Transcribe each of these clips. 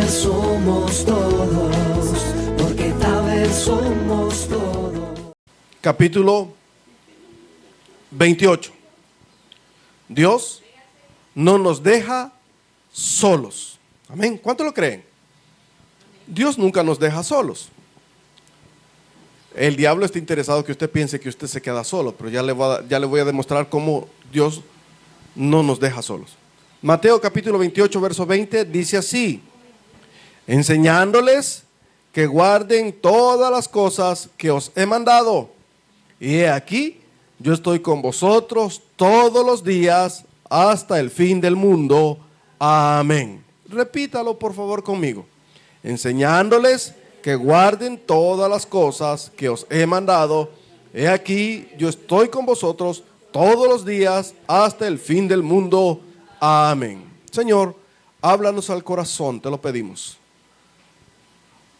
vez somos todos, porque tal vez somos todos. Capítulo 28. Dios no nos deja solos. Amén. ¿Cuántos lo creen? Dios nunca nos deja solos. El diablo está interesado que usted piense que usted se queda solo, pero ya le voy a demostrar cómo Dios no nos deja solos. Mateo capítulo 28, verso 20 dice así: enseñándoles que guarden todas las cosas que os he mandado. Y he aquí, yo estoy con vosotros todos los días hasta el fin del mundo. Amén. Repítalo por favor conmigo. Enseñándoles que guarden todas las cosas que os he mandado. He aquí, yo estoy con vosotros todos los días hasta el fin del mundo. Amén. Señor, háblanos al corazón, te lo pedimos.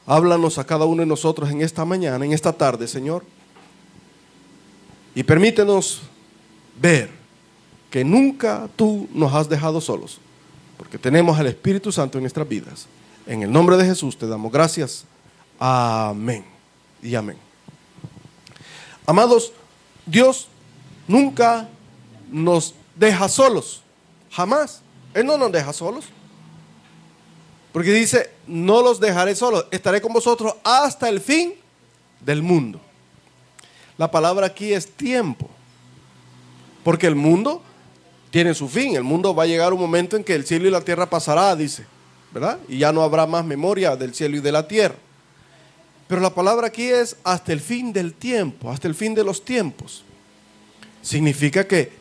Háblanos a cada uno de nosotros en esta mañana, en esta tarde, Señor. Y permítenos ver que nunca tú nos has dejado solos, porque tenemos al Espíritu Santo en nuestras vidas. En el nombre de Jesús te damos gracias. Amén y amén. Amados, Dios nunca nos deja solos. Jamás. Él no nos deja solos. Porque dice, no los dejaré solos, estaré con vosotros hasta el fin del mundo. La palabra aquí es tiempo. Porque el mundo tiene su fin. El mundo va a llegar un momento en que el cielo y la tierra pasará, dice, ¿verdad? Y ya no habrá más memoria del cielo y de la tierra. Pero la palabra aquí es hasta el fin del tiempo, hasta el fin de los tiempos. Significa que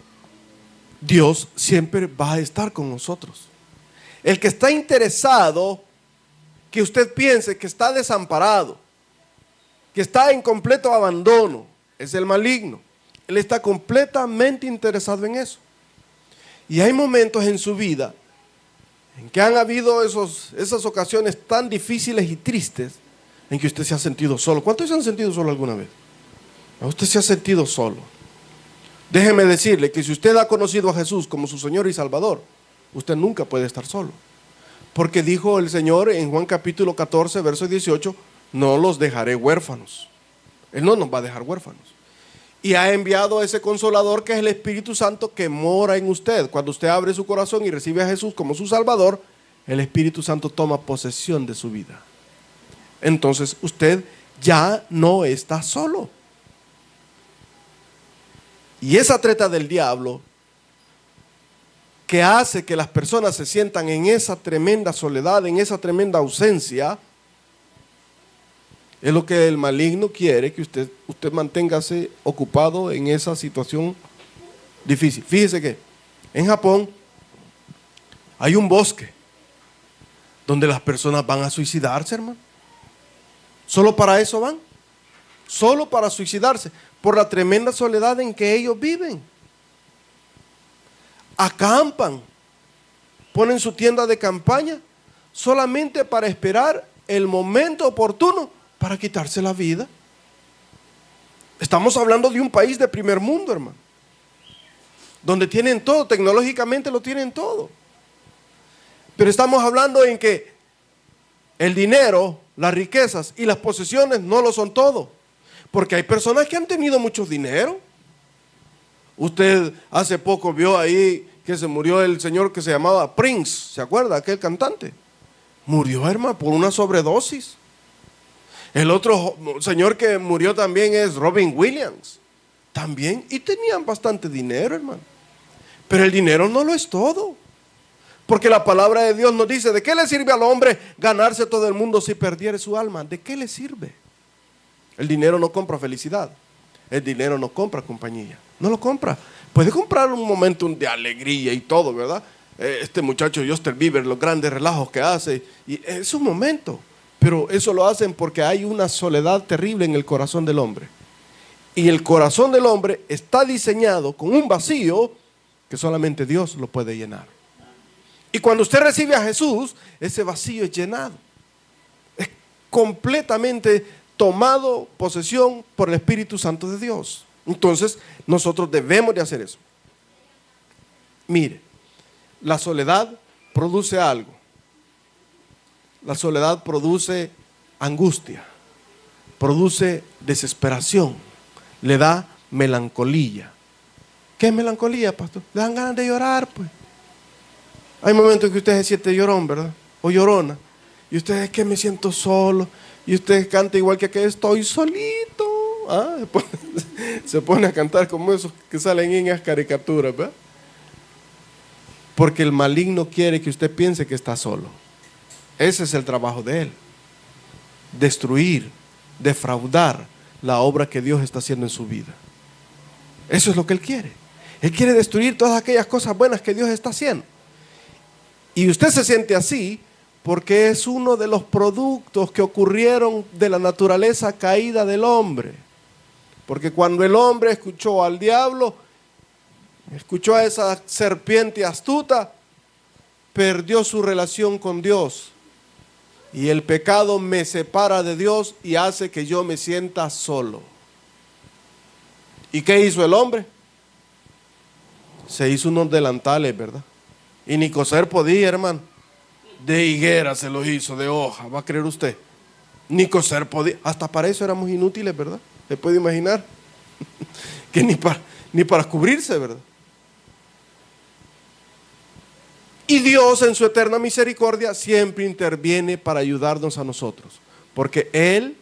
Dios siempre va a estar con nosotros. El que está interesado, que usted piense que está desamparado, que está en completo abandono, es el maligno. Él está completamente interesado en eso. Y hay momentos en su vida en que han habido esas ocasiones tan difíciles y tristes en que usted se ha sentido solo. ¿Cuántos se han sentido solo alguna vez? Usted se ha sentido solo. Déjeme decirle que si usted ha conocido a Jesús como su Señor y Salvador, usted nunca puede estar solo. Porque dijo el Señor en Juan capítulo 14, verso 18, no los dejaré huérfanos. Él no nos va a dejar huérfanos. Y ha enviado a ese Consolador que es el Espíritu Santo que mora en usted. Cuando usted abre su corazón y recibe a Jesús como su Salvador, el Espíritu Santo toma posesión de su vida. Entonces usted ya no está solo. Y esa treta del diablo que hace que las personas se sientan en esa tremenda soledad, en esa tremenda ausencia, es lo que el maligno quiere, que usted manténgase ocupado en esa situación difícil. Fíjese que en Japón hay un bosque donde las personas van a suicidarse, hermano. Solo para eso van, solo para suicidarse, por la tremenda soledad en que ellos viven. Acampan, ponen su tienda de campaña solamente para esperar el momento oportuno para quitarse la vida. Estamos hablando de un país de primer mundo, hermano, donde tienen todo, tecnológicamente lo tienen todo. Pero estamos hablando en que el dinero, las riquezas y las posesiones no lo son todo. Porque hay personas que han tenido mucho dinero. Usted hace poco vio ahí que se murió el señor que se llamaba Prince. ¿Se acuerda? Aquel cantante. Murió, hermano, por una sobredosis. El otro señor que murió también es Robin Williams. También. Y tenían bastante dinero, hermano. Pero el dinero no lo es todo. Porque la palabra de Dios nos dice, ¿de qué le sirve al hombre ganarse todo el mundo si perdiere su alma? ¿De qué le sirve? El dinero no compra felicidad. El dinero no compra compañía. No lo compra. Puede comprar un momento de alegría y todo, ¿verdad? Este muchacho Justin Bieber, los grandes relajos que hace. Y es un momento. Pero eso lo hacen porque hay una soledad terrible en el corazón del hombre. Y el corazón del hombre está diseñado con un vacío que solamente Dios lo puede llenar. Y cuando usted recibe a Jesús, ese vacío es llenado. Es completamente tomado posesión por el Espíritu Santo de Dios. Entonces, nosotros debemos de hacer eso. Mire, la soledad produce algo. la soledad produce angustia, produce desesperación, le da melancolía. ¿Qué es melancolía, pastor? Le dan ganas de llorar, pues. Hay momentos que usted se siente llorón, ¿verdad? O llorona. Y usted es que me siento solo. Y usted canta igual que estoy solito. ¿Ah? Se pone a cantar como esos que salen en las caricaturas, ¿verdad? Porque el maligno quiere que usted piense que está solo. Ese es el trabajo de él. Destruir, defraudar la obra que Dios está haciendo en su vida. Eso es lo que él quiere. Él quiere destruir todas aquellas cosas buenas que Dios está haciendo. Y usted se siente así porque es uno de los productos que ocurrieron de la naturaleza caída del hombre. Porque cuando el hombre escuchó al diablo, escuchó a esa serpiente astuta, perdió su relación con Dios. Y el pecado me separa de Dios y hace que yo me sienta solo. ¿Y qué hizo el hombre? Se hizo unos delantales, ¿verdad? Y ni coser podía, hermano. De higuera se los hizo, de hoja, ¿va a creer usted? Ni coser podía. Hasta para eso éramos inútiles, ¿verdad? ¿Se puede imaginar? Que ni para cubrirse, ¿verdad? Y Dios en su eterna misericordia siempre interviene para ayudarnos a nosotros. Porque Él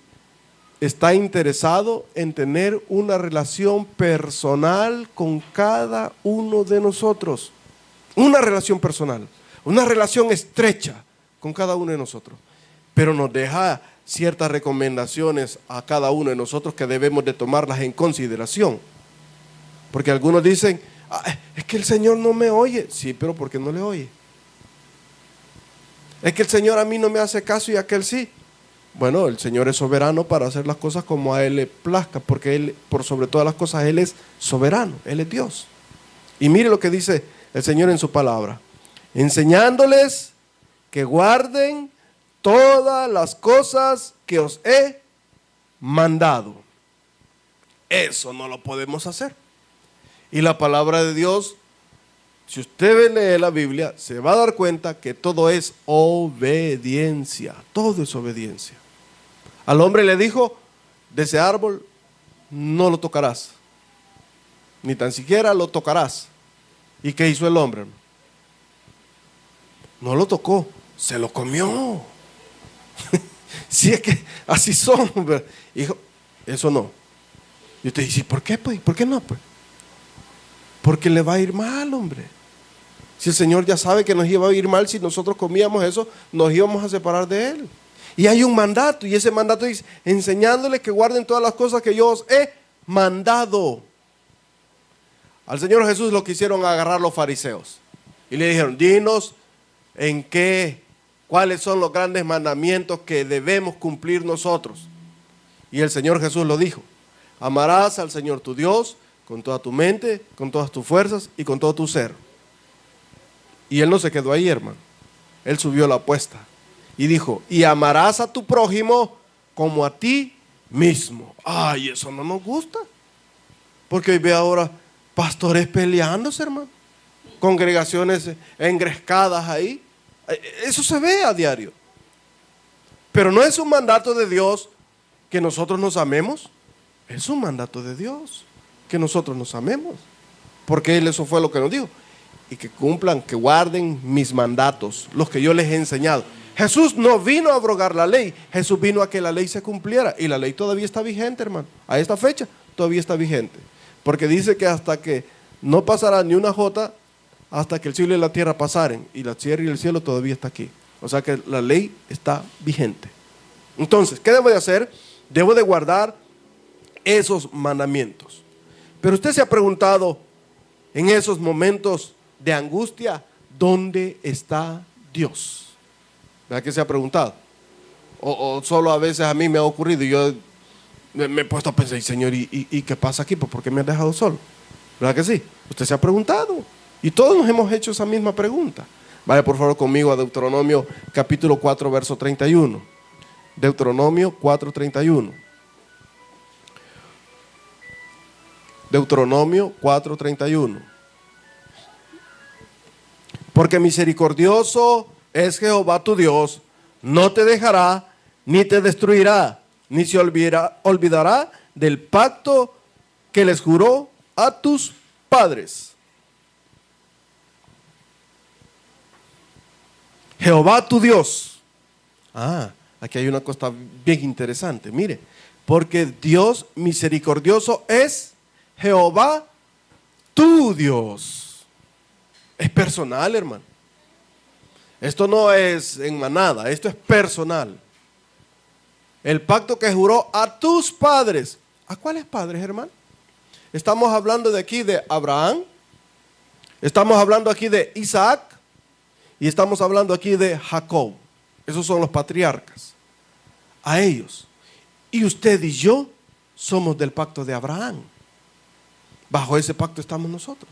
está interesado en tener una relación personal con cada uno de nosotros. Una relación personal, una relación estrecha con cada uno de nosotros. Pero nos deja ciertas recomendaciones a cada uno de nosotros que debemos de tomarlas en consideración. Porque algunos dicen, es que el Señor no me oye. Sí, pero ¿por qué no le oye? Es que el Señor a mí no me hace caso y aquel sí. Bueno, el Señor es soberano para hacer las cosas como a Él le plazca, porque Él, por sobre todas las cosas, Él es soberano, Él es Dios. Y mire lo que dice el Señor en su palabra: enseñándoles que guarden todas las cosas que os he mandado. Eso no lo podemos hacer. Y la palabra de Dios, si usted lee la Biblia, se va a dar cuenta que todo es obediencia. Todo es obediencia. Al hombre le dijo, de ese árbol no lo tocarás. Ni tan siquiera lo tocarás. ¿Y qué hizo el hombre? No lo tocó, se lo comió. Si es que así somos, hijo, eso no. Y usted dice, ¿por qué, pues? ¿Por qué no, pues? Porque le va a ir mal, hombre. Si el Señor ya sabe que nos iba a ir mal, si nosotros comíamos eso, nos íbamos a separar de Él. Y hay un mandato, y ese mandato dice, enseñándoles que guarden todas las cosas que yo os he mandado. Al Señor Jesús lo quisieron agarrar los fariseos. Y le dijeron, dinos cuáles son los grandes mandamientos que debemos cumplir nosotros. Y el Señor Jesús lo dijo, amarás al Señor tu Dios con toda tu mente, con todas tus fuerzas y con todo tu ser. Y Él no se quedó ahí, hermano. Él subió la apuesta y dijo, y amarás a tu prójimo como a ti mismo. Ay, eso no nos gusta. Porque hoy ve ahora pastores peleándose, hermano. Congregaciones engrescadas ahí. Eso se ve a diario. Pero no es un mandato de Dios que nosotros nos amemos. Es un mandato de Dios que nosotros nos amemos. Porque Él eso fue lo que nos dijo. Y que cumplan, que guarden mis mandatos, los que yo les he enseñado. Jesús no vino a abrogar la ley. Jesús vino a que la ley se cumpliera. Y la ley todavía está vigente, hermano. A esta fecha todavía está vigente. Porque dice que hasta que no pasará ni una jota, hasta que el cielo y la tierra pasaren. Y la tierra y el cielo todavía está aquí. O sea que la ley está vigente. Entonces, ¿qué debo de hacer? Debo de guardar esos mandamientos. Pero usted se ha preguntado en esos momentos de angustia, ¿dónde está Dios? ¿Verdad que se ha preguntado? O solo a veces a mí me ha ocurrido y yo me he puesto a pensar, Señor, ¿y qué pasa aquí? ¿Por qué me has dejado solo? ¿Verdad que sí? Usted se ha preguntado. Y todos nos hemos hecho esa misma pregunta. Vaya por favor conmigo a Deuteronomio capítulo 4, verso 31. Deuteronomio 4, 31. Deuteronomio 4, 31. Porque misericordioso es Jehová tu Dios, no te dejará, ni te destruirá, ni se olvidará del pacto que les juró a tus padres. Jehová tu Dios. Aquí hay una cosa bien interesante, mire, porque Dios misericordioso es Jehová tu Dios. Es personal, hermano. Esto no es en manada, esto es personal. El pacto que juró a tus padres. ¿A cuáles padres, hermano? Estamos hablando de aquí de Abraham, estamos hablando aquí de Isaac y estamos hablando aquí de Jacob. Esos son los patriarcas. A ellos. Y usted y yo somos del pacto de Abraham. Bajo ese pacto estamos nosotros.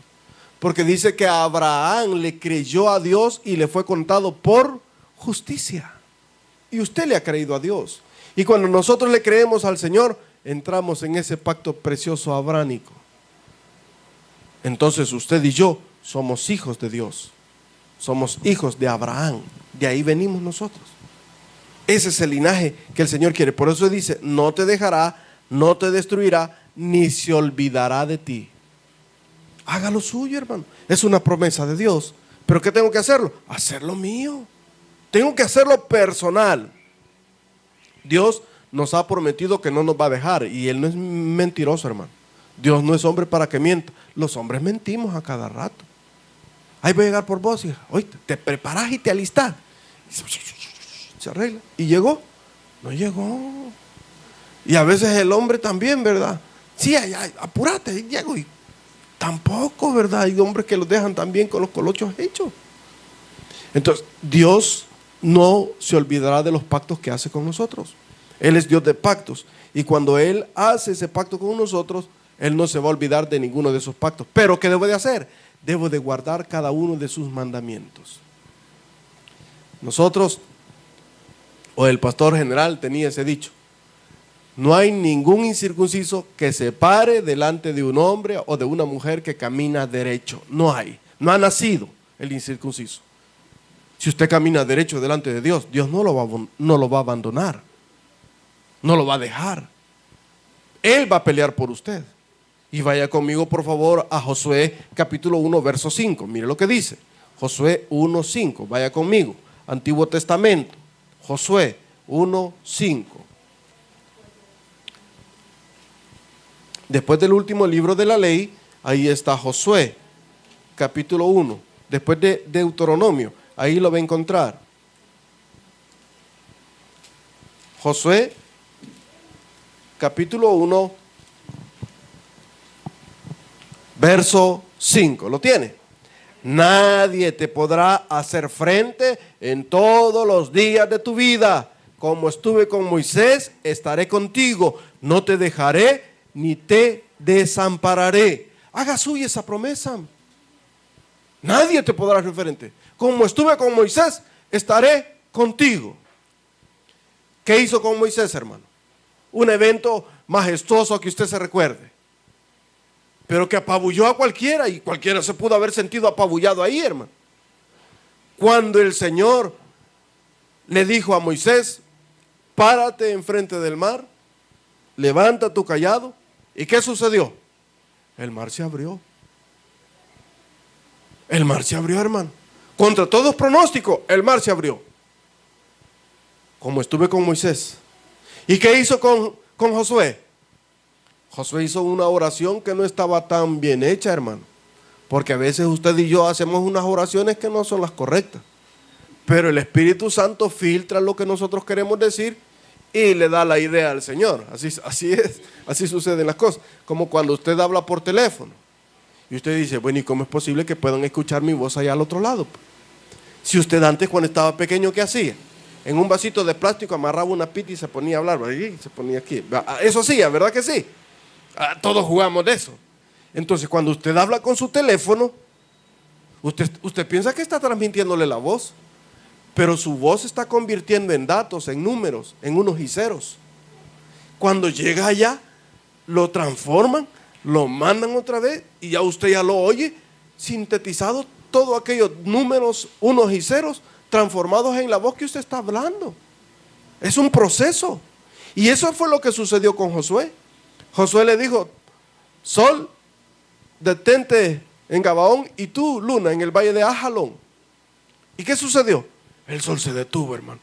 Porque dice que Abraham le creyó a Dios y le fue contado por justicia. Y usted le ha creído a Dios. Y cuando nosotros le creemos al Señor, entramos en ese pacto precioso abránico. Entonces usted y yo somos hijos de Dios. Somos hijos de Abraham. De ahí venimos nosotros. Ese es el linaje que el Señor quiere. Por eso dice, no te dejará, no te destruirá, ni se olvidará de ti. Haga lo suyo, hermano. Es una promesa de Dios. ¿Pero qué tengo que hacerlo? Hacerlo mío. Tengo que hacerlo personal. Dios nos ha prometido que no nos va a dejar. Y Él no es mentiroso, hermano. Dios no es hombre para que mienta. Los hombres mentimos a cada rato. Ahí voy a llegar por vos, hija. Oye, te preparás y te alistás. Se arregla. ¿Y llegó? No llegó. Y a veces el hombre también, ¿verdad? Sí, apúrate, llego. Y tampoco, ¿verdad? Hay hombres que los dejan también con los colochos hechos. Entonces, Dios no se olvidará de los pactos que hace con nosotros. Él es Dios de pactos. Y cuando Él hace ese pacto con nosotros, Él no se va a olvidar de ninguno de esos pactos. ¿Pero qué debo de hacer? Debo de guardar cada uno de sus mandamientos. Nosotros, o el pastor general tenía ese dicho: no hay ningún incircunciso que se pare delante de un hombre o de una mujer que camina derecho. No hay. No ha nacido el incircunciso. Si usted camina derecho delante de Dios, Dios no lo va a abandonar. No lo va a dejar. Él va a pelear por usted. Y vaya conmigo, por favor, a Josué capítulo 1, verso 5. Mire lo que dice. Josué 1, 5. Vaya conmigo. Antiguo Testamento. Josué 1, 5. Después del último libro de la ley, ahí está Josué, capítulo 1. Después de Deuteronomio, ahí lo va a encontrar. Josué, capítulo 1, verso 5. ¿Lo tiene? Nadie te podrá hacer frente en todos los días de tu vida. Como estuve con Moisés, estaré contigo. No te dejaré ni te desampararé. Haga suya esa promesa. Nadie te podrá hacer frente. Como estuve con Moisés, estaré contigo. ¿Qué hizo con Moisés, hermano? Un evento majestuoso que usted se recuerde. Pero que apabulló a cualquiera, y cualquiera se pudo haber sentido apabullado ahí, hermano. Cuando el Señor le dijo a Moisés: párate enfrente del mar, levanta tu cayado. ¿Y qué sucedió? El mar se abrió. El mar se abrió, hermano. Contra todos pronósticos, el mar se abrió. Como estuve con Moisés. ¿Y qué hizo con Josué? Josué hizo una oración que no estaba tan bien hecha, hermano. Porque a veces usted y yo hacemos unas oraciones que no son las correctas. Pero el Espíritu Santo filtra lo que nosotros queremos decir y le da la idea al Señor. Así es, así suceden las cosas. Como cuando usted habla por teléfono y usted dice: bueno, ¿y cómo es posible que puedan escuchar mi voz allá al otro lado? Si usted antes, cuando estaba pequeño, ¿qué hacía? En un vasito de plástico amarraba una pita y se ponía a hablar, y se ponía aquí. Eso hacía, ¿verdad que sí? Todos jugamos de eso. Entonces, cuando usted habla con su teléfono, usted piensa que está transmitiéndole la voz, pero su voz se está convirtiendo en datos, en números, en unos y ceros. Cuando llega allá, lo transforman, lo mandan otra vez y ya usted ya lo oye sintetizado, todos aquellos números, unos y ceros, transformados en la voz que usted está hablando. Es un proceso. Y eso fue lo que sucedió con Josué. Josué le dijo, sol, detente en Gabaón, y tú, luna, en el valle de Ajalón. ¿Y qué sucedió? El sol se detuvo, hermano.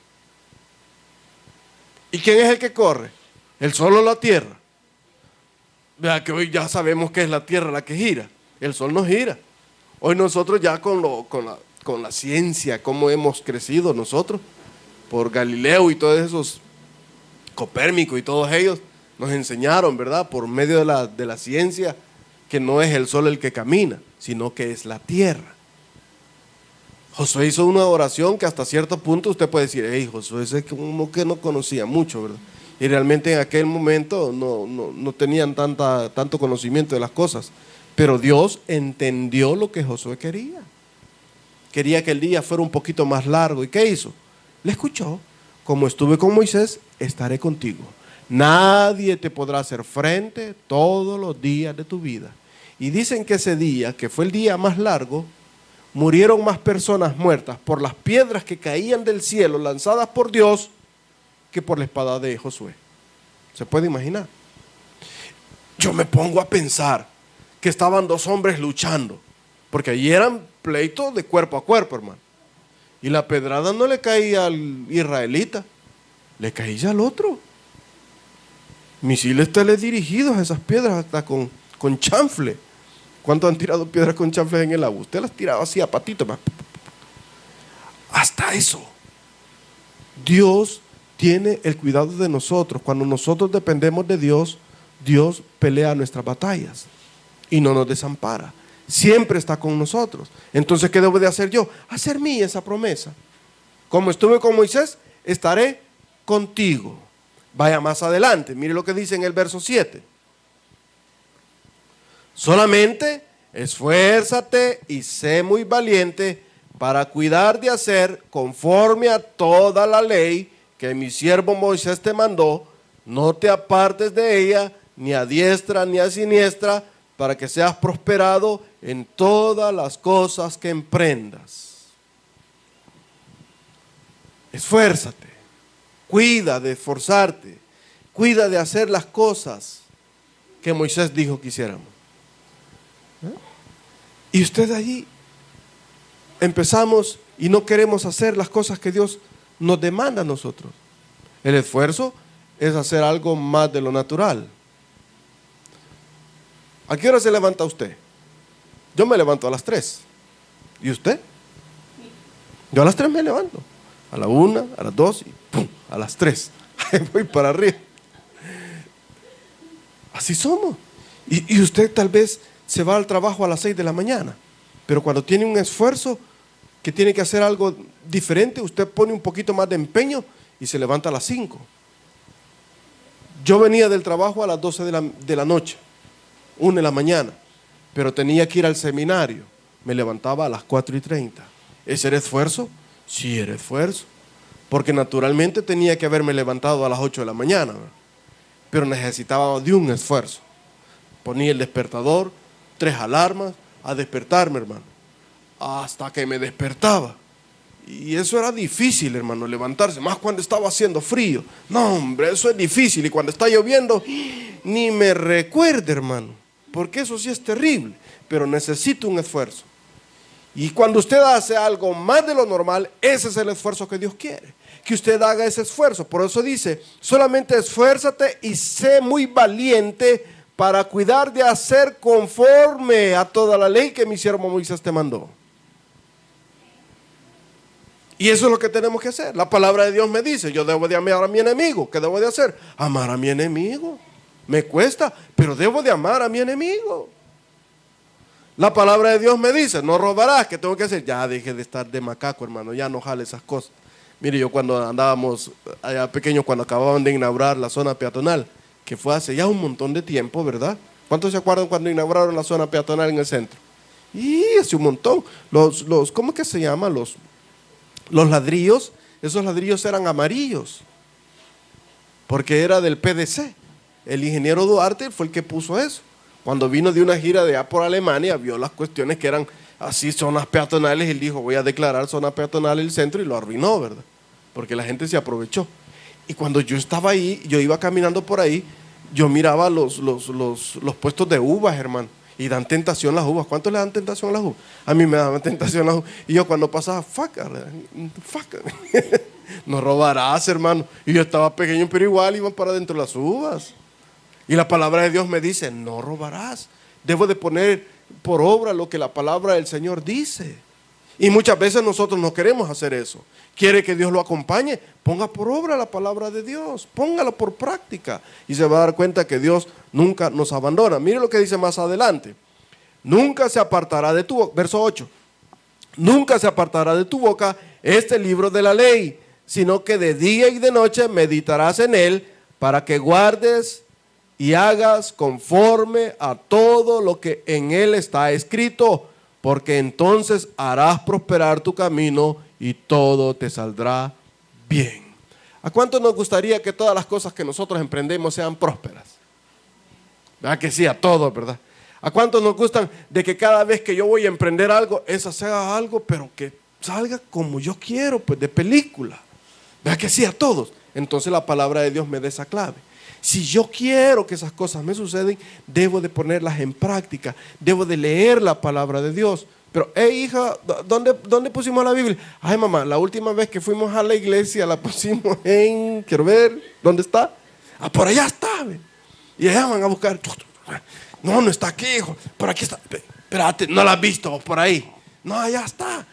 ¿Y quién es el que corre? ¿El sol o la tierra? Vea que hoy ya sabemos que es la tierra la que gira. El sol no gira. Hoy nosotros ya con la ciencia, cómo hemos crecido nosotros, por Galileo y todos esos, Copérnico y todos ellos, nos enseñaron, ¿verdad? Por medio de la ciencia, que no es el sol el que camina, sino que es la tierra. Josué hizo una oración que hasta cierto punto usted puede decir, hey, Josué es como que no conocía mucho, ¿verdad? Y realmente en aquel momento no tenían tanto conocimiento de las cosas. Pero Dios entendió lo que Josué quería. Quería que el día fuera un poquito más largo. ¿Y qué hizo? Le escuchó. Como estuve con Moisés, estaré contigo. Nadie te podrá hacer frente todos los días de tu vida. Y dicen que ese día, que fue el día más largo, murieron más personas muertas por las piedras que caían del cielo lanzadas por Dios que por la espada de Josué. ¿Se puede imaginar? Yo me pongo a pensar que estaban dos hombres luchando, porque allí eran pleitos de cuerpo a cuerpo, hermano. Y la pedrada no le caía al israelita, le caía al otro. Misiles teledirigidos, esas piedras hasta con chanfle. ¿Cuántos han tirado piedras con chanfles en el agua? Usted las tiraba así a patito. Hasta eso. Dios tiene el cuidado de nosotros. Cuando nosotros dependemos de Dios, Dios pelea nuestras batallas y no nos desampara. Siempre está con nosotros. Entonces, ¿qué debo de hacer yo? Hacer mía esa promesa. Como estuve con Moisés, estaré contigo. Vaya más adelante, mire lo que dice en el verso 7. Solamente esfuérzate y sé muy valiente para cuidar de hacer conforme a toda la ley que mi siervo Moisés te mandó. No te apartes de ella, ni a diestra ni a siniestra, para que seas prosperado en todas las cosas que emprendas. Esfuérzate, cuida de esforzarte, cuida de hacer las cosas que Moisés dijo que hiciéramos. Y usted allí empezamos y no queremos hacer las cosas que Dios nos demanda a nosotros. El esfuerzo es hacer algo más de lo natural. ¿A qué hora se levanta usted? Yo me levanto a las 3. ¿Y usted? Yo a las 3 me levanto. A la 1, a las 2 y ¡pum! A las 3. Voy para arriba. Así somos. Y usted tal vez se va al trabajo a las 6 de la mañana. Pero cuando tiene un esfuerzo que tiene que hacer algo diferente, usted pone un poquito más de empeño y se levanta a las 5. Yo venía del trabajo a las 12 de la noche. 1 de la mañana, pero tenía que ir al seminario. Me levantaba a las 4:30. ¿Ese era esfuerzo? Sí, era esfuerzo, porque naturalmente tenía que haberme levantado a las 8 de la mañana, ¿verdad? Pero necesitaba de un esfuerzo. Ponía el despertador, 3 alarmas, a despertarme, hermano, hasta que me despertaba. Y eso era difícil, hermano, levantarse, más cuando estaba haciendo frío. No, hombre, eso es difícil. Y cuando está lloviendo, ni me recuerde, hermano, porque eso sí es terrible, pero necesito un esfuerzo. Y cuando usted hace algo más de lo normal, ese es el esfuerzo que Dios quiere, que usted haga ese esfuerzo. Por eso dice, solamente esfuérzate y sé muy valiente para cuidar de hacer conforme a toda la ley que mi siervo Moisés te mandó. Y eso es lo que tenemos que hacer. La palabra de Dios me dice, yo debo de amar a mi enemigo. ¿Qué debo de hacer? Amar a mi enemigo. Me cuesta, pero debo de amar a mi enemigo. La palabra de Dios me dice, no robarás. ¿Qué tengo que hacer? Ya deje de estar de macaco, hermano, ya no jale esas cosas. Mire, yo cuando andábamos allá pequeños, cuando acababan de inaugurar la zona peatonal, que fue hace ya un montón de tiempo, ¿verdad? ¿Cuántos se acuerdan cuando inauguraron la zona peatonal en el centro? Y hace un montón. ¿Cómo es que se llama? Los ladrillos, esos ladrillos eran amarillos, porque era del PDC. El ingeniero Duarte fue el que puso eso. Cuando vino de una gira de allá por Alemania, vio las cuestiones que eran así zonas peatonales. Él dijo, voy a declarar zona peatonal el centro, y lo arruinó, ¿verdad? Porque la gente se aprovechó. Y cuando yo estaba ahí, yo iba caminando por ahí, yo miraba los puestos de uvas, hermano. Y dan tentación las uvas. ¿Cuántos le dan tentación a las uvas? A mí me daban tentación las uvas. Y yo cuando pasaba, faca. No robarás, hermano. Y yo estaba pequeño, pero igual iban para adentro las uvas. Y la palabra de Dios me dice, no robarás. Debo de poner por obra lo que la palabra del Señor dice. Y muchas veces nosotros no queremos hacer eso. Quiere que Dios lo acompañe, ponga por obra la palabra de Dios, póngala por práctica, y se va a dar cuenta que Dios nunca nos abandona. Mire lo que dice más adelante. Nunca se apartará de tu boca, verso 8. Nunca se apartará de tu boca este libro de la ley, sino que de día y de noche meditarás en él, para que guardes y hagas conforme a todo lo que en él está escrito, porque entonces harás prosperar tu camino y todo te saldrá bien. ¿A cuánto nos gustaría que todas las cosas que nosotros emprendemos sean prósperas? ¿Verdad que sí? A todos, ¿verdad? ¿A cuánto nos gustan de que cada vez que yo voy a emprender algo, esa sea algo, pero que salga como yo quiero, pues de película? ¿Verdad que sí? A todos. Entonces la palabra de Dios me da esa clave. Si yo quiero que esas cosas me suceden, debo de ponerlas en práctica, debo de leer la palabra de Dios. Pero, hija, ¿dónde pusimos la Biblia? Ay, mamá, la última vez que fuimos a la iglesia la pusimos en, quiero ver, ¿dónde está? Ah, por allá está. ¿Ve? Y allá van a buscar. No está aquí, hijo, por aquí está. Espérate, no la has visto por ahí. No, allá está.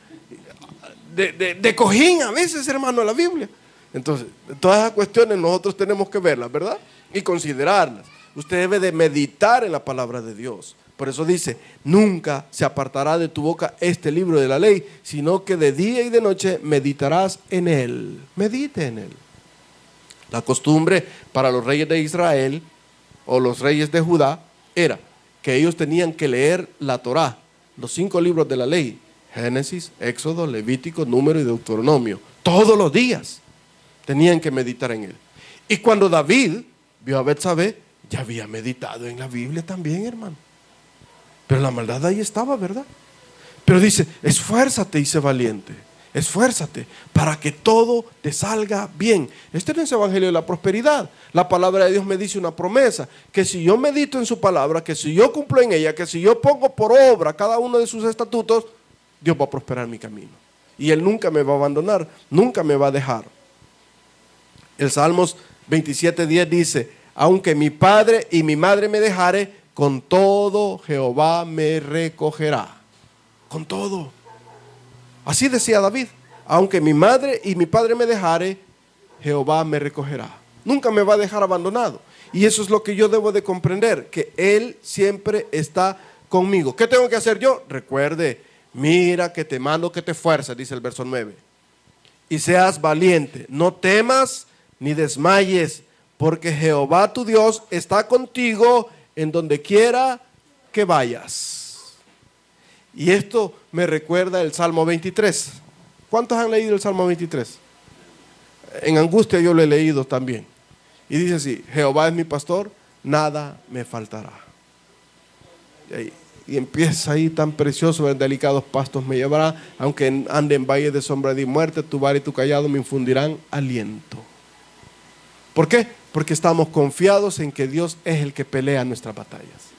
De cojín a veces, hermano, la Biblia. Entonces, todas esas cuestiones nosotros tenemos que verlas, ¿verdad? Y considerarlas. Usted debe de meditar en la palabra de Dios. Por eso dice, nunca se apartará de tu boca este libro de la ley, sino que de día y de noche meditarás en él. Medite en él. La costumbre para los reyes de Israel o los reyes de Judá era que ellos tenían que leer la Torá, los 5 libros de la ley, Génesis, Éxodo, Levítico, Número y Deuteronomio, todos los días tenían que meditar en él. Y cuando David vio a Betsabé, ya había meditado en la Biblia también, hermano. Pero la maldad ahí estaba, ¿verdad? Pero dice, esfuérzate y sé valiente. Esfuérzate para que todo te salga bien. Este no es el evangelio de la prosperidad. La palabra de Dios me dice una promesa, que si yo medito en su palabra, que si yo cumplo en ella, que si yo pongo por obra cada uno de sus estatutos, Dios va a prosperar mi camino. Y Él nunca me va a abandonar, nunca me va a dejar. El Salmos 27:10 dice, aunque mi padre y mi madre me dejare, con todo Jehová me recogerá. Con todo. Así decía David, aunque mi madre y mi padre me dejare, Jehová me recogerá. Nunca me va a dejar abandonado. Y eso es lo que yo debo de comprender, que Él siempre está conmigo. ¿Qué tengo que hacer yo? Recuerde, mira que te mando que te esfuerces, dice el verso 9. Y seas valiente, no temas ni desmayes, porque Jehová tu Dios está contigo en donde quiera que vayas. Y esto me recuerda el Salmo 23. ¿Cuántos han leído el Salmo 23? En angustia yo lo he leído también. Y dice así, Jehová es mi pastor, nada me faltará. Y empieza ahí tan precioso, en delicados pastos me llevará, aunque ande en valle de sombra de muerte, tu vara y tu cayado me infundirán aliento. ¿Por qué? Porque estamos confiados en que Dios es el que pelea nuestras batallas.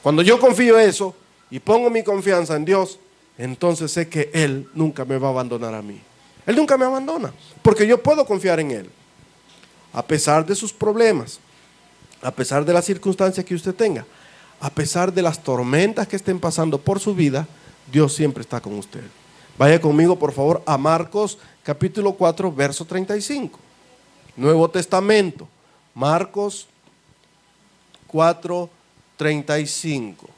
Cuando yo confío eso y pongo mi confianza en Dios, entonces sé que Él nunca me va a abandonar a mí. Él nunca me abandona, porque yo puedo confiar en Él. A pesar de sus problemas, a pesar de las circunstancias que usted tenga, a pesar de las tormentas que estén pasando por su vida, Dios siempre está con usted. Vaya conmigo, por favor, a Marcos capítulo 4, verso 35. Nuevo Testamento, Marcos 4, 35.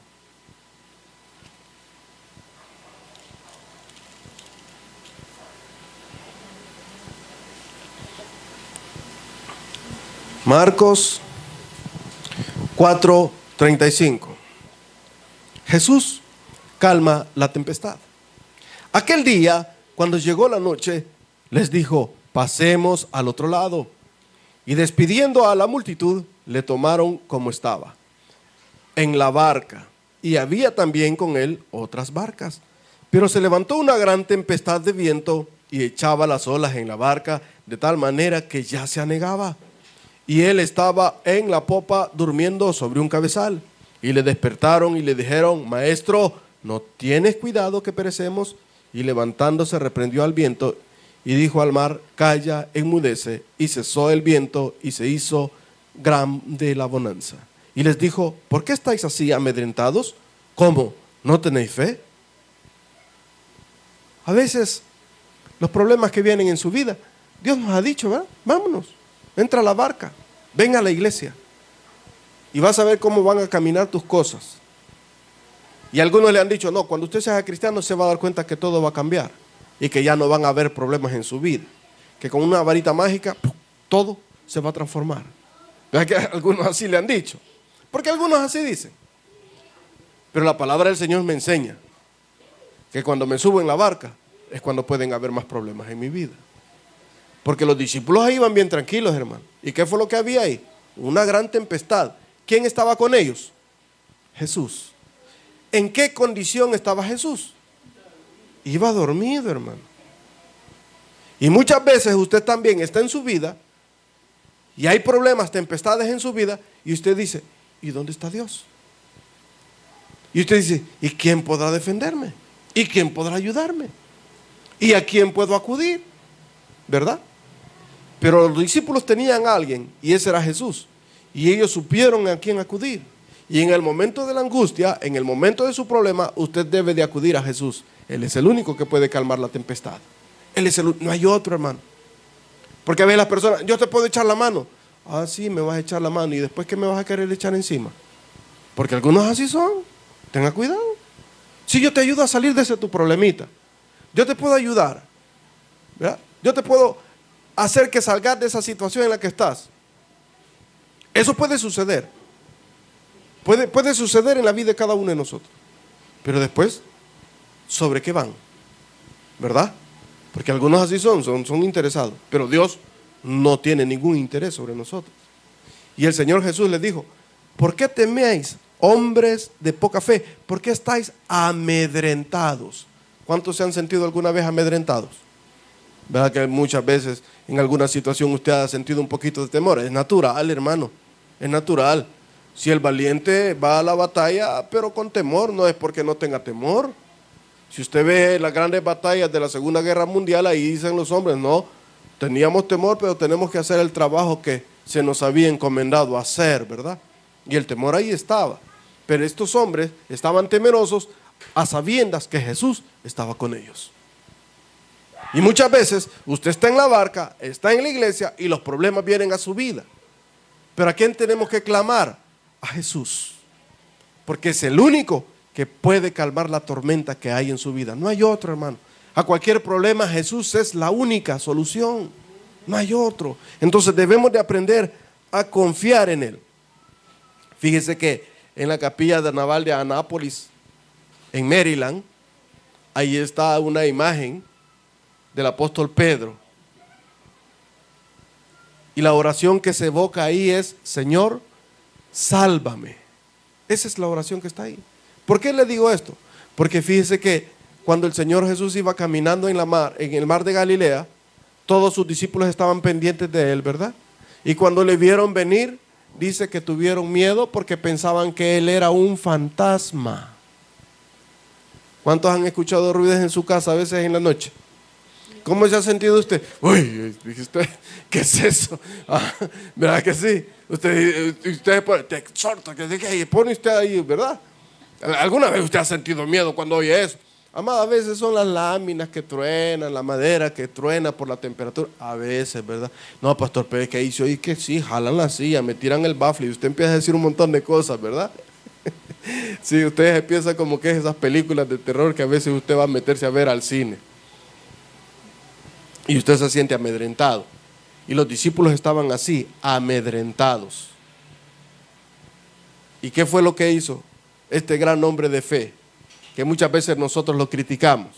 Marcos 4:35. Jesús calma la tempestad. Aquel día, cuando llegó la noche, les dijo, pasemos al otro lado. Y despidiendo a la multitud, le tomaron como estaba, en la barca, y había también con él otras barcas. Pero se levantó una gran tempestad de viento y echaba las olas en la barca de tal manera que ya se anegaba. Y él estaba en la popa durmiendo sobre un cabezal. Y le despertaron y le dijeron: Maestro, ¿no tienes cuidado que perecemos? Y levantándose reprendió al viento y dijo al mar: Calla, enmudece. Y cesó el viento y se hizo grande la bonanza. Y les dijo: ¿Por qué estáis así amedrentados? ¿Cómo? ¿No tenéis fe? A veces los problemas que vienen en su vida, Dios nos ha dicho, ¿verdad? Vámonos, entra a la barca, ven a la iglesia y vas a ver cómo van a caminar tus cosas. Y algunos le han dicho: no, cuando usted sea cristiano se va a dar cuenta que todo va a cambiar y que ya no van a haber problemas en su vida, que con una varita mágica todo se va a transformar. ¿Verdad que algunos así le han dicho? Porque algunos así dicen. Pero la palabra del Señor me enseña que cuando me subo en la barca es cuando pueden haber más problemas en mi vida. Porque los discípulos ahí iban bien tranquilos, hermano. ¿Y qué fue lo que había ahí? Una gran tempestad. ¿Quién estaba con ellos? Jesús. ¿En qué condición estaba Jesús? Iba dormido, hermano. Y muchas veces usted también está en su vida y hay problemas, tempestades en su vida, y usted dice: ¿y dónde está Dios? Y usted dice: ¿y quién podrá defenderme? ¿Y quién podrá ayudarme? ¿Y a quién puedo acudir? ¿Verdad? Pero los discípulos tenían a alguien, y ese era Jesús. Y ellos supieron a quién acudir. Y en el momento de la angustia, en el momento de su problema, usted debe de acudir a Jesús. Él es el único que puede calmar la tempestad. Él es no hay otro, hermano. Porque a veces las personas: yo te puedo echar la mano. Ah, sí, me vas a echar la mano. ¿Y después qué me vas a querer echar encima? Porque algunos así son. Tenga cuidado. Si yo te ayudo a salir de ese tu problemita, yo te puedo ayudar, ¿verdad? Yo te puedo hacer que salgas de esa situación en la que estás. Eso puede suceder. Puede suceder en la vida de cada uno de nosotros. Pero después, ¿sobre qué van? ¿Verdad? Porque algunos así son interesados. Pero Dios no tiene ningún interés sobre nosotros. Y el Señor Jesús les dijo: ¿por qué teméis, hombres de poca fe? ¿Por qué estáis amedrentados? ¿Cuántos se han sentido alguna vez amedrentados? ¿Verdad que muchas veces en alguna situación usted ha sentido un poquito de temor? Es natural, hermano, es natural. Si el valiente va a la batalla, pero con temor, no es porque no tenga temor. Si usted ve las grandes batallas de la Segunda Guerra Mundial, ahí dicen los hombres: no, teníamos temor, pero tenemos que hacer el trabajo que se nos había encomendado hacer, ¿verdad? Y el temor ahí estaba. Pero estos hombres estaban temerosos a sabiendas que Jesús estaba con ellos. Y muchas veces usted está en la barca, está en la iglesia y los problemas vienen a su vida. Pero ¿a quién tenemos que clamar? A Jesús. Porque es el único que puede calmar la tormenta que hay en su vida. No hay otro, hermano. A cualquier problema Jesús es la única solución. No hay otro. Entonces debemos de aprender a confiar en Él. Fíjese que en la capilla naval de Anápolis, en Maryland, ahí está una imagen del apóstol Pedro. Y la oración que se evoca ahí es: Señor, sálvame. Esa es la oración que está ahí. ¿Por qué le digo esto? Porque fíjese que cuando el Señor Jesús iba caminando en el mar de Galilea, todos sus discípulos estaban pendientes de Él, ¿verdad? Y cuando le vieron venir, dice que tuvieron miedo porque pensaban que Él era un fantasma. ¿Cuántos han escuchado ruidos en su casa a veces en la noche? ¿Cómo se ha sentido usted? Uy, usted, ¿qué es eso? ¿Verdad que sí? Usted te exhorta, que pone usted ahí, ¿verdad? ¿Alguna vez usted ha sentido miedo cuando oye eso? Amada, a veces son las láminas que truenan, la madera que truena por la temperatura. A veces, ¿verdad? No, pastor, pero es que hizo y que sí, jalan la silla, me tiran el bafle y usted empieza a decir un montón de cosas, ¿verdad? Sí, usted empieza como que es esas películas de terror que a veces usted va a meterse a ver al cine. Y usted se siente amedrentado. Y los discípulos estaban así, amedrentados. ¿Y qué fue lo que hizo este gran hombre de fe? Que muchas veces nosotros lo criticamos.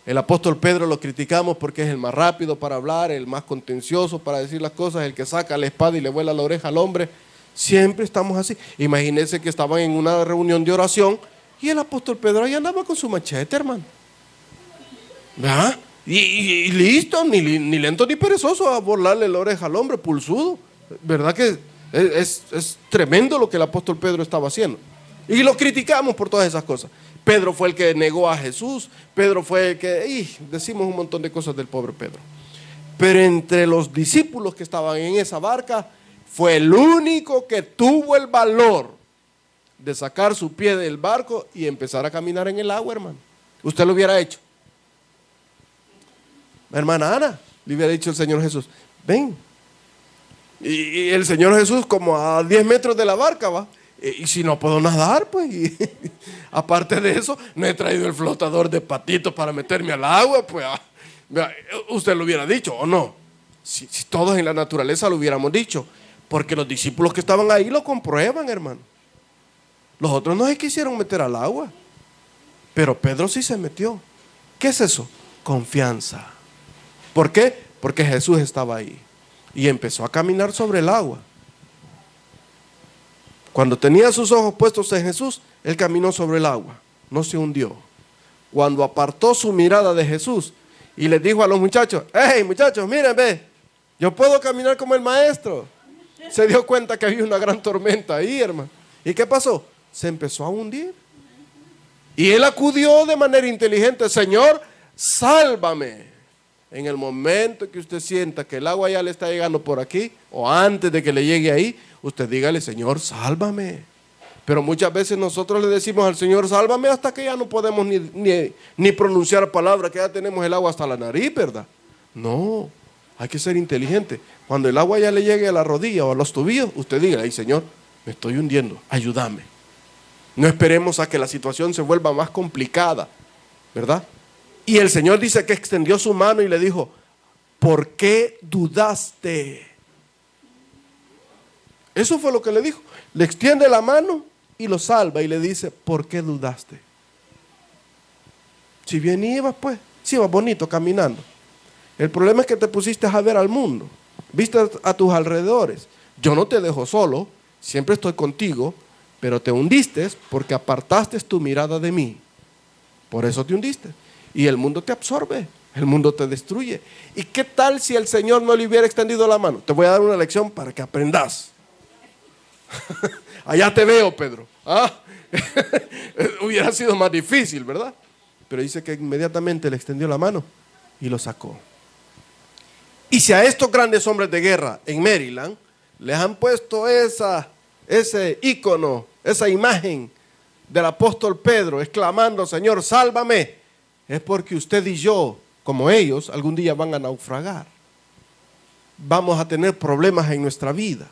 El apóstol Pedro lo criticamos porque es el más rápido para hablar, el más contencioso para decir las cosas, el que saca la espada y le vuela la oreja al hombre. Siempre estamos así. Imagínense que estaban en una reunión de oración y el apóstol Pedro ahí andaba con su machete, hermano. ¿Verdad? Y listo, ni lento ni perezoso a volarle la oreja al hombre, pulsudo. ¿Verdad que es tremendo lo que el apóstol Pedro estaba haciendo? Y lo criticamos por todas esas cosas. Pedro fue el que negó a Jesús. Pedro fue el que... decimos un montón de cosas del pobre Pedro. Pero entre los discípulos que estaban en esa barca, fue el único que tuvo el valor de sacar su pie del barco y empezar a caminar en el agua, hermano. Usted lo hubiera hecho. Hermana Ana, le hubiera dicho el Señor Jesús, ven. Y el Señor Jesús como a 10 metros de la barca va. Y si no puedo nadar, pues. Aparte de eso, no he traído el flotador de patitos para meterme al agua, pues. Usted lo hubiera dicho, ¿o no? Si todos en la naturaleza lo hubiéramos dicho. Porque los discípulos que estaban ahí lo comprueban, hermano. Los otros no se quisieron meter al agua. Pero Pedro sí se metió. ¿Qué es eso? Confianza. ¿Por qué? Porque Jesús estaba ahí. Y empezó a caminar sobre el agua. Cuando tenía sus ojos puestos en Jesús, él caminó sobre el agua. No se hundió. Cuando apartó su mirada de Jesús y les dijo a los muchachos, hey muchachos, miren, ve, yo puedo caminar como el maestro. Se dio cuenta que había una gran tormenta ahí, hermano. ¿Y qué pasó? Se empezó a hundir. Y él acudió de manera inteligente, Señor, sálvame. En el momento que usted sienta que el agua ya le está llegando por aquí, o antes de que le llegue ahí, usted dígale, Señor, sálvame. Pero muchas veces nosotros le decimos al Señor, sálvame, hasta que ya no podemos ni pronunciar palabras, que ya tenemos el agua hasta la nariz, ¿verdad? No, hay que ser inteligente. Cuando el agua ya le llegue a la rodilla o a los tobillos, usted diga, ay Señor, me estoy hundiendo, ayúdame. No esperemos a que la situación se vuelva más complicada, ¿verdad? Y el Señor dice que extendió su mano y le dijo, ¿por qué dudaste? Eso fue lo que le dijo. Le extiende la mano y lo salva y le dice, ¿por qué dudaste? Si bien ibas, pues, si ibas bonito caminando. El problema es que te pusiste a ver al mundo, viste a tus alrededores. Yo no te dejo solo, siempre estoy contigo, pero te hundiste porque apartaste tu mirada de mí. Por eso te hundiste. Y el mundo te absorbe, el mundo te destruye. ¿Y qué tal si el Señor no le hubiera extendido la mano? Te voy a dar una lección para que aprendas. Allá te veo, Pedro. Hubiera sido más difícil, ¿verdad? Pero dice que inmediatamente le extendió la mano y lo sacó. Y si a estos grandes hombres de guerra en Maryland les han puesto ese ícono, esa imagen del apóstol Pedro exclamando, Señor, sálvame, es porque usted y yo, como ellos, algún día van a naufragar. Vamos a tener problemas en nuestra vida.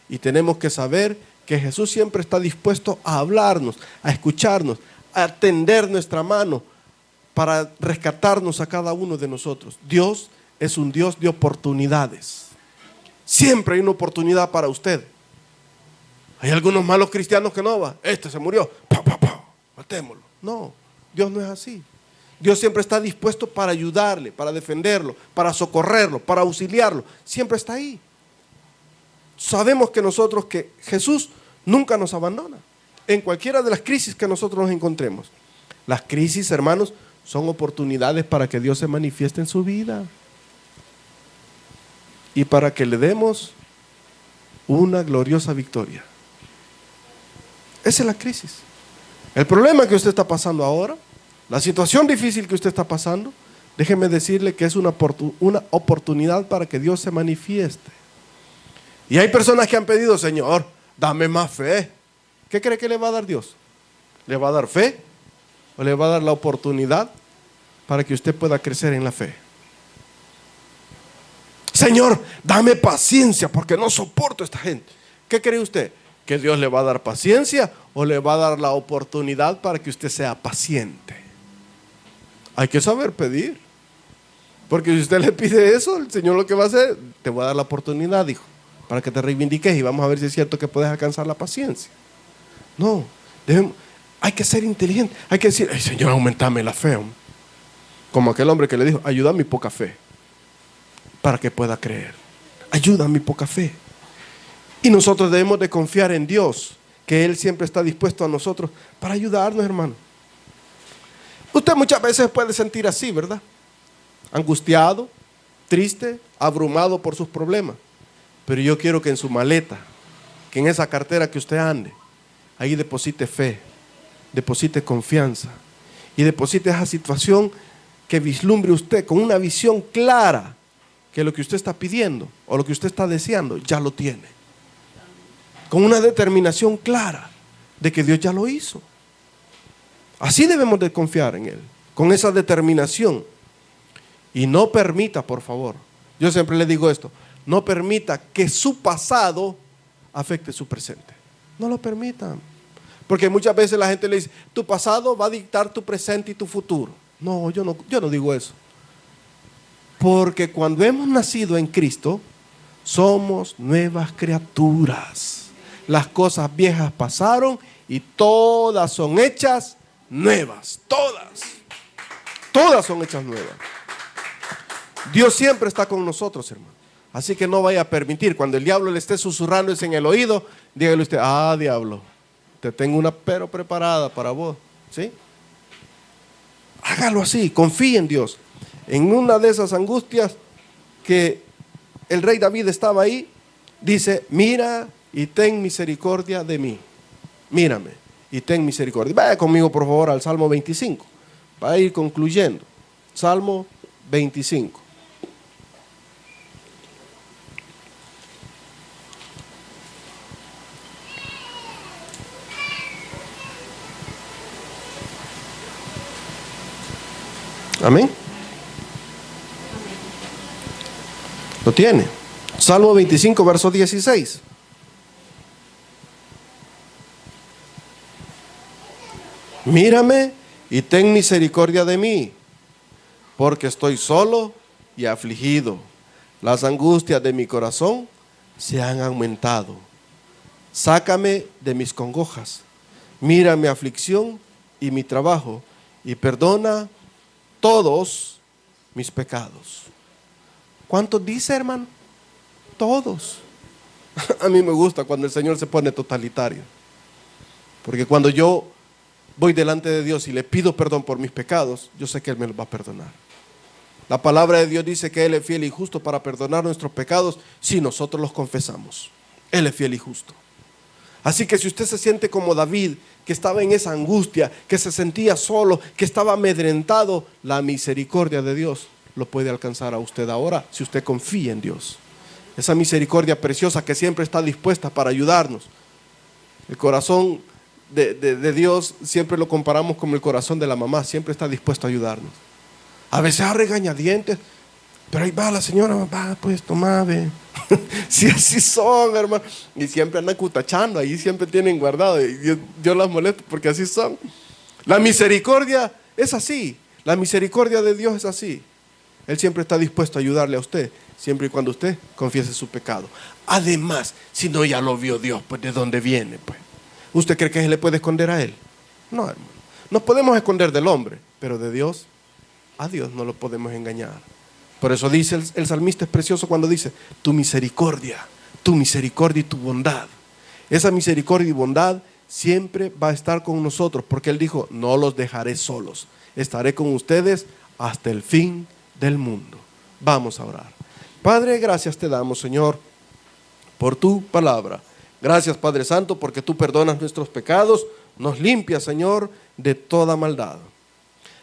Y tenemos que saber que Jesús siempre está dispuesto a hablarnos, a escucharnos, a tender nuestra mano para rescatarnos a cada uno de nosotros. Dios es un Dios de oportunidades. Siempre hay una oportunidad para usted. Hay algunos malos cristianos que no va. Este se murió. Matémoslo. No, Dios no es así. Dios siempre está dispuesto para ayudarle, para defenderlo, para socorrerlo, para auxiliarlo. Siempre está ahí. Sabemos que Jesús nunca nos abandona en cualquiera de las crisis que nosotros nos encontremos. Las crisis, hermanos, son oportunidades para que Dios se manifieste en su vida y para que le demos una gloriosa victoria. Esa es la crisis. El problema que usted está pasando ahora, la situación difícil que usted está pasando, déjeme decirle que es una oportunidad para que Dios se manifieste. Y hay personas que han pedido, Señor, dame más fe. ¿Qué cree que le va a dar Dios? ¿Le va a dar fe? ¿O le va a dar la oportunidad para que usted pueda crecer en la fe? Señor, dame paciencia porque no soporto a esta gente. ¿Qué cree usted? ¿Que Dios le va a dar paciencia o le va a dar la oportunidad para que usted sea paciente? Hay que saber pedir. Porque si usted le pide eso, el Señor lo que va a hacer, te voy a dar la oportunidad, hijo, para que te reivindiques y vamos a ver si es cierto que puedes alcanzar la paciencia. No, hay que ser inteligente. Hay que decir, Señor, aumentame la fe. Como aquel hombre que le dijo, ayuda a mi poca fe para que pueda creer. Ayuda a mi poca fe. Y nosotros debemos de confiar en Dios, que Él siempre está dispuesto a nosotros para ayudarnos, hermano. Usted muchas veces puede sentir así, ¿verdad? Angustiado, triste, abrumado por sus problemas. Pero yo quiero que en su maleta, que en esa cartera que usted ande, ahí deposite fe, deposite confianza y deposite esa situación que vislumbre usted con una visión clara que lo que usted está pidiendo o lo que usted está deseando ya lo tiene. Con una determinación clara de que Dios ya lo hizo. Así debemos de confiar en Él, con esa determinación. Y no permita, por favor, yo siempre le digo esto, no permita que su pasado afecte su presente. No lo permitan. Porque muchas veces la gente le dice, tu pasado va a dictar tu presente y tu futuro. No, yo no digo eso. Porque cuando hemos nacido en Cristo, somos nuevas criaturas. Las cosas viejas pasaron y todas son hechas nuevas. Todas son hechas nuevas. Dios siempre está con nosotros, hermano. Así que no vaya a permitir, cuando el diablo le esté susurrando en el oído, dígale usted, diablo, te tengo una pero preparada para vos. ¿Sí? Hágalo así, confíe en Dios. En una de esas angustias que el rey David estaba ahí, dice, mira y ten misericordia de mí. Mírame y ten misericordia. Vaya conmigo por favor al Salmo 25, para ir concluyendo. Salmo 25. Amén. ¿Lo tiene? Salmo 25, verso 16. Mírame y ten misericordia de mí, porque estoy solo y afligido. Las angustias de mi corazón se han aumentado. Sácame de mis congojas. Mira mi aflicción y mi trabajo y perdona todos mis pecados. ¿Cuántos dice, hermano? Todos. A mí me gusta cuando el Señor se pone totalitario. Porque cuando yo voy delante de Dios y le pido perdón por mis pecados, yo sé que Él me los va a perdonar. La palabra de Dios dice que Él es fiel y justo para perdonar nuestros pecados si nosotros los confesamos. Él es fiel y justo. Así que si usted se siente como David, que estaba en esa angustia, que se sentía solo, que estaba amedrentado, la misericordia de Dios lo puede alcanzar a usted ahora si usted confía en Dios. Esa misericordia preciosa que siempre está dispuesta para ayudarnos. El corazón de Dios siempre lo comparamos con el corazón de la mamá, siempre está dispuesto a ayudarnos. A veces a regañadientes, pero ahí va la señora, va, pues toma, ve. Si así son, hermano. Y siempre andan cutachando, ahí siempre tienen guardado. Y yo las molesto porque así son. La misericordia es así. La misericordia de Dios es así. Él siempre está dispuesto a ayudarle a usted, siempre y cuando usted confiese su pecado. Además, si no ya lo vio Dios, pues ¿de dónde viene? Pues? ¿Usted cree que se le puede esconder a Él? No, hermano. Nos podemos esconder del hombre, pero de Dios, a Dios no lo podemos engañar. Por eso dice el salmista, es precioso cuando dice, tu misericordia y tu bondad. Esa misericordia y bondad siempre va a estar con nosotros, porque Él dijo, no los dejaré solos, estaré con ustedes hasta el fin del mundo. Vamos a orar. Padre, gracias te damos, Señor, por tu palabra. Gracias, Padre Santo, porque tú perdonas nuestros pecados, nos limpias, Señor, de toda maldad.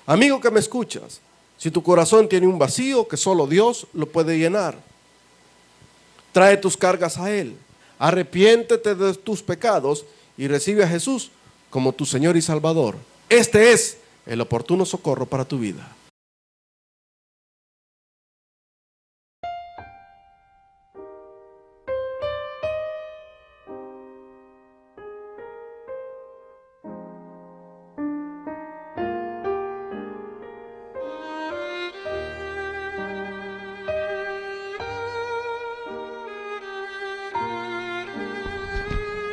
Amigo que me escuchas, si tu corazón tiene un vacío que solo Dios lo puede llenar, trae tus cargas a Él, arrepiéntete de tus pecados y recibe a Jesús como tu Señor y Salvador. Este es el oportuno socorro para tu vida.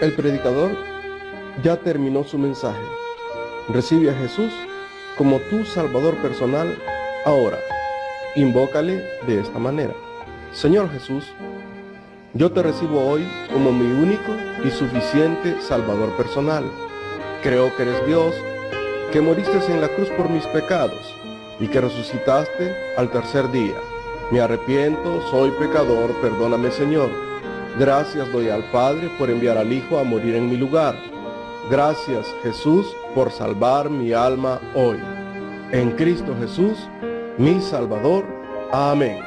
El predicador ya terminó su mensaje. Recibe a Jesús como tu Salvador personal ahora. Invócale de esta manera. Señor Jesús, Yo te recibo hoy como mi único y suficiente Salvador personal. Creo que eres Dios, que moriste en la cruz por mis pecados y que resucitaste al tercer día. Me arrepiento, soy pecador, perdóname, Señor. Gracias doy al Padre por enviar al Hijo a morir en mi lugar. Gracias, Jesús, por salvar mi alma hoy. En Cristo Jesús, mi Salvador. Amén.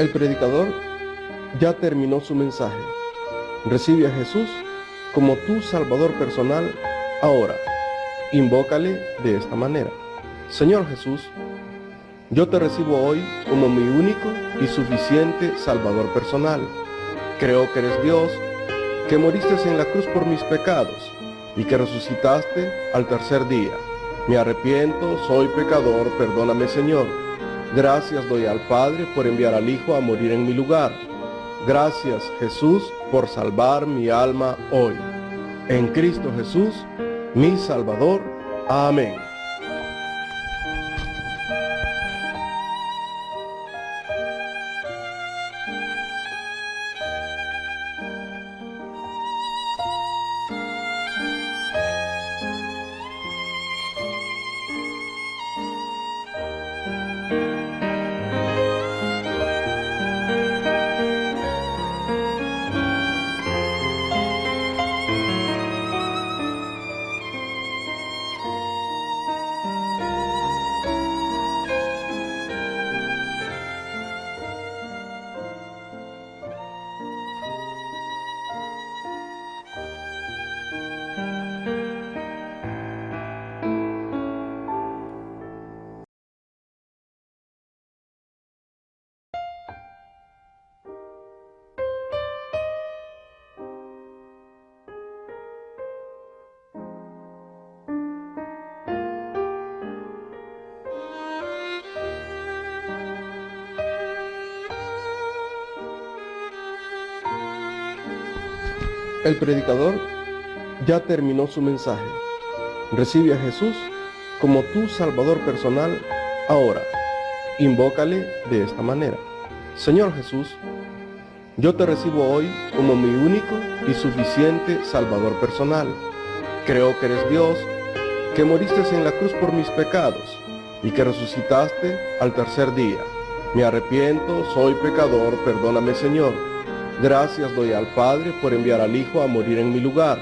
El predicador ya terminó su mensaje. Recibe a Jesús como tu Salvador personal ahora. Invócale de esta manera. Señor Jesús, yo te recibo hoy como mi único y suficiente Salvador personal. Creo que eres Dios, que moriste en la cruz por mis pecados y que resucitaste al tercer día. Me arrepiento, soy pecador, perdóname, Señor. Gracias doy al Padre por enviar al Hijo a morir en mi lugar. Gracias, Jesús, por salvar mi alma hoy. En Cristo Jesús, mi Salvador. Amén. El predicador ya terminó su mensaje. Recibe a Jesús como tu Salvador personal ahora. Invócale de esta manera. Señor Jesús, yo te recibo hoy como mi único y suficiente Salvador personal. Creo que eres Dios, que moriste en la cruz por mis pecados y que resucitaste al tercer día. Me arrepiento, soy pecador, perdóname, Señor. Gracias doy al Padre por enviar al Hijo a morir en mi lugar.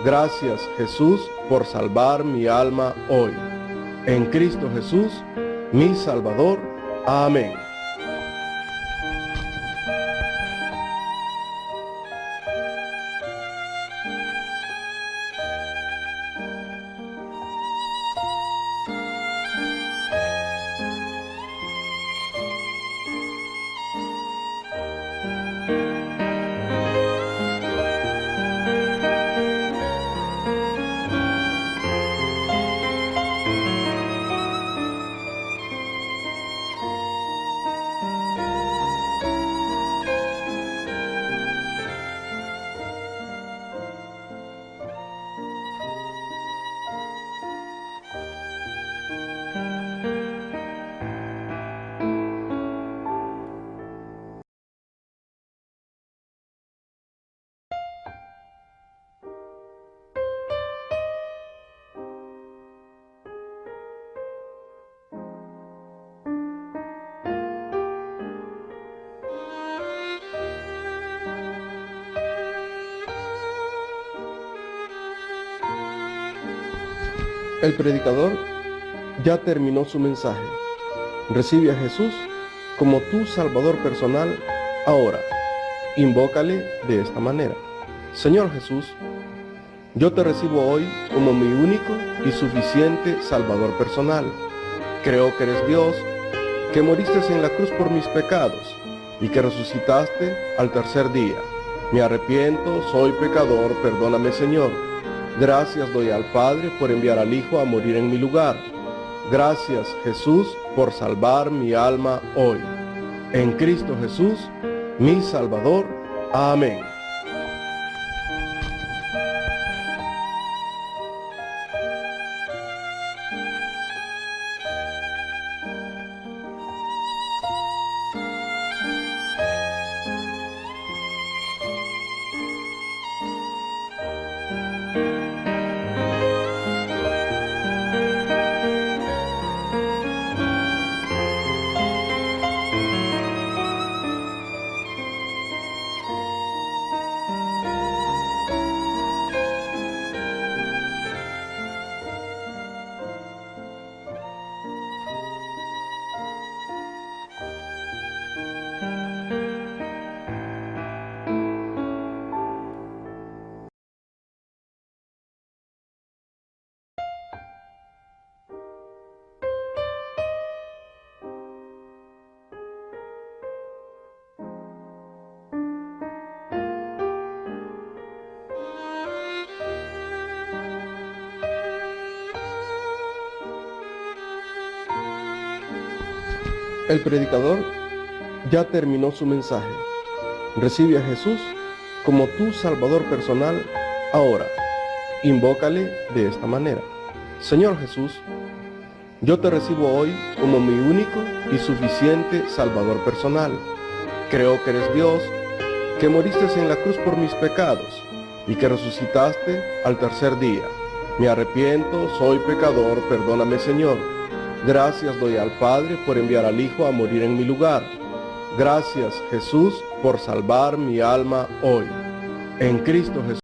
Gracias, Jesús, por salvar mi alma hoy. En Cristo Jesús, mi Salvador. Amén. El predicador ya terminó su mensaje. Recibe a Jesús como tu Salvador personal ahora. Invócale de esta manera. Señor Jesús, yo te recibo hoy como mi único y suficiente Salvador personal. Creo que eres Dios, que moriste en la cruz por mis pecados y que resucitaste al tercer día. Me arrepiento, soy pecador, perdóname Señor. Gracias doy al Padre por enviar al Hijo a morir en mi lugar. Gracias Jesús por salvar mi alma hoy. En Cristo Jesús, mi Salvador. Amén. El predicador ya terminó su mensaje. Recibe a Jesús como tu Salvador personal ahora. Invócale de esta manera. Señor Jesús, yo te recibo hoy como mi único y suficiente Salvador personal. Creo que eres Dios, que moriste en la cruz por mis pecados y que resucitaste al tercer día. Me arrepiento, soy pecador, perdóname Señor. Gracias doy al Padre por enviar al Hijo a morir en mi lugar. Gracias Jesús por salvar mi alma hoy. En Cristo Jesús.